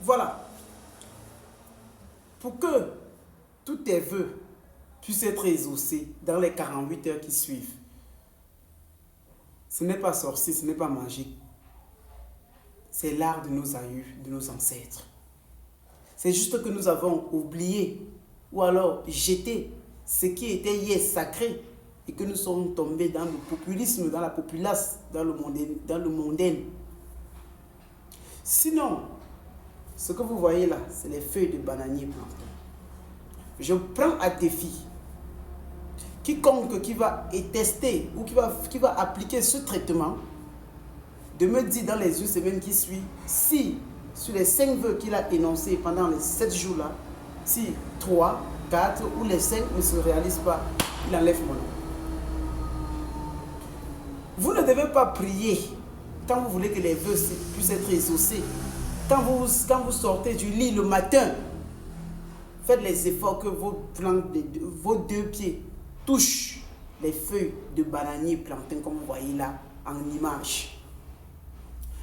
Voilà. Pour que tous tes vœux puissent être exaucés dans les 48 heures qui suivent, ce n'est pas sorcier, ce n'est pas magique. C'est l'art de nos aïeux, de nos ancêtres. C'est juste que nous avons oublié ou alors jeté ce qui était hier sacré et que nous sommes tombés dans le populisme, dans la populace, dans le mondain. Sinon, ce que vous voyez là, c'est les feuilles de bananier plantain. Je prends à défi quiconque qui va tester ou qui va appliquer ce traitement de me dire dans les 1 semaine qui suit si sur les 5 vœux qu'il a énoncés pendant les 7 jours là, si 3, 4 ou les 5 ne se réalisent pas, il enlève mon nom. Vous ne devez pas prier quand vous voulez que les vœux puissent être exaucés. Quand vous sortez du lit le matin, faites les efforts que vos 2 pieds touchent les feuilles de bananier plantain comme vous voyez là en image.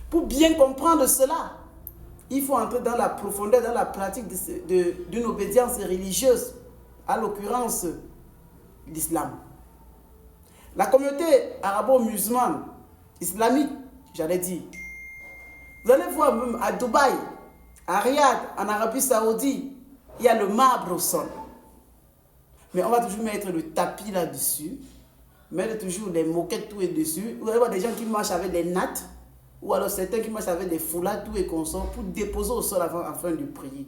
Pour bien comprendre cela, il faut entrer dans la profondeur, dans la pratique d'une obédience religieuse, à l'occurrence l'islam. La communauté arabo-musulmane, islamique, j'allais dire, vous allez voir même à Dubaï, à Riyad, en Arabie Saoudite, il y a le marbre au sol. Mais on va toujours mettre le tapis là-dessus, mettre toujours des moquettes tout et dessus. Vous allez voir des gens qui marchent avec des nattes, ou alors certains qui marchent avec des foulards tout et consort pour déposer au sol afin de prier.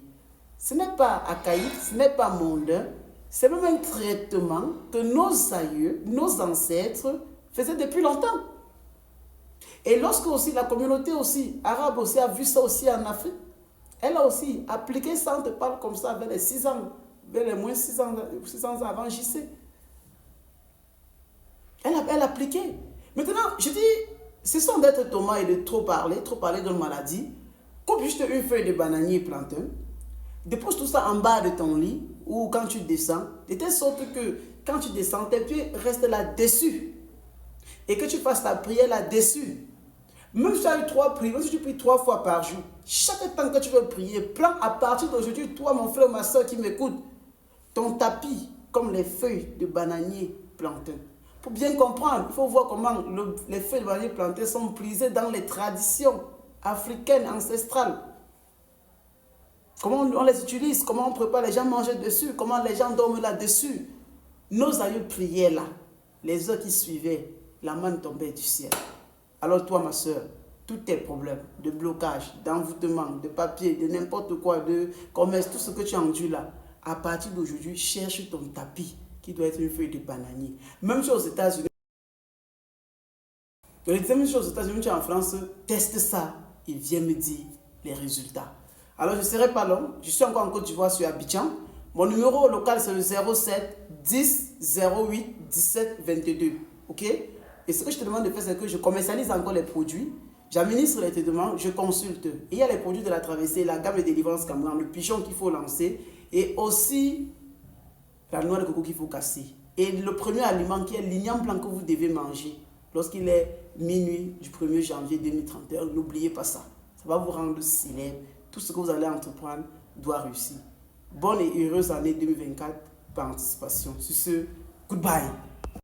Ce n'est pas archaïque, ce n'est pas mondain, c'est même un traitement que nos aïeux, nos ancêtres faisaient depuis longtemps. Et lorsque aussi la communauté aussi arabe aussi a vu ça aussi en Afrique, elle a aussi appliqué ça, on te parle comme ça vers les 6 ans, vers les moins 6 ans avant JC. Elle a appliqué. Maintenant, je dis, ce sont d'être Thomas et de trop parler d'une maladie. Coupe juste une feuille de bananier plantain, dépose tout ça en bas de ton lit ou quand tu descends, de telle sorte que quand tu descends, tes pieds restent là-dessus et que tu fasses ta prière là-dessus. Même si tu as eu 3 prières, même si tu pries 3 fois par jour, chaque temps que tu veux prier, prends à partir d'aujourd'hui, toi, mon frère, ma soeur qui m'écoute, ton tapis comme les feuilles de bananier plantain. Pour bien comprendre, il faut voir comment les feuilles de bananier plantain sont prisées dans les traditions africaines ancestrales. Comment on les utilise, comment on prépare, les gens mangent dessus, comment les gens dorment là-dessus. Nos aïeux priaient là, les heures qui suivaient, la manne tombait du ciel. Alors toi, ma soeur, tous tes problèmes de blocage, d'envoûtement, de papier, de n'importe quoi, de commerce, tout ce que tu as enduit là, à partir d'aujourd'hui, cherche ton tapis qui doit être une feuille de bananier. Même chose aux États-Unis. Même chose aux États-Unis, tu es en France, teste ça et viens me dire les résultats. Alors je ne serai pas long, je suis encore en Côte d'Ivoire sur Abidjan. Mon numéro local c'est le 07 10 08 17 22. Ok? Et ce que je te demande de faire, c'est que je commercialise encore les produits, j'administre les traitements, je consulte. Et il y a les produits de la traversée, la gamme de délivrance Cameroun, le pigeon qu'il faut lancer et aussi la noix de coco qu'il faut casser. Et le premier aliment qui est l'igname blanc que vous devez manger lorsqu'il est minuit du 1er janvier 2031, n'oubliez pas ça. Ça va vous rendre célèbre. Tout ce que vous allez entreprendre doit réussir. Bonne et heureuse année 2024 par anticipation. Sur ce, goodbye.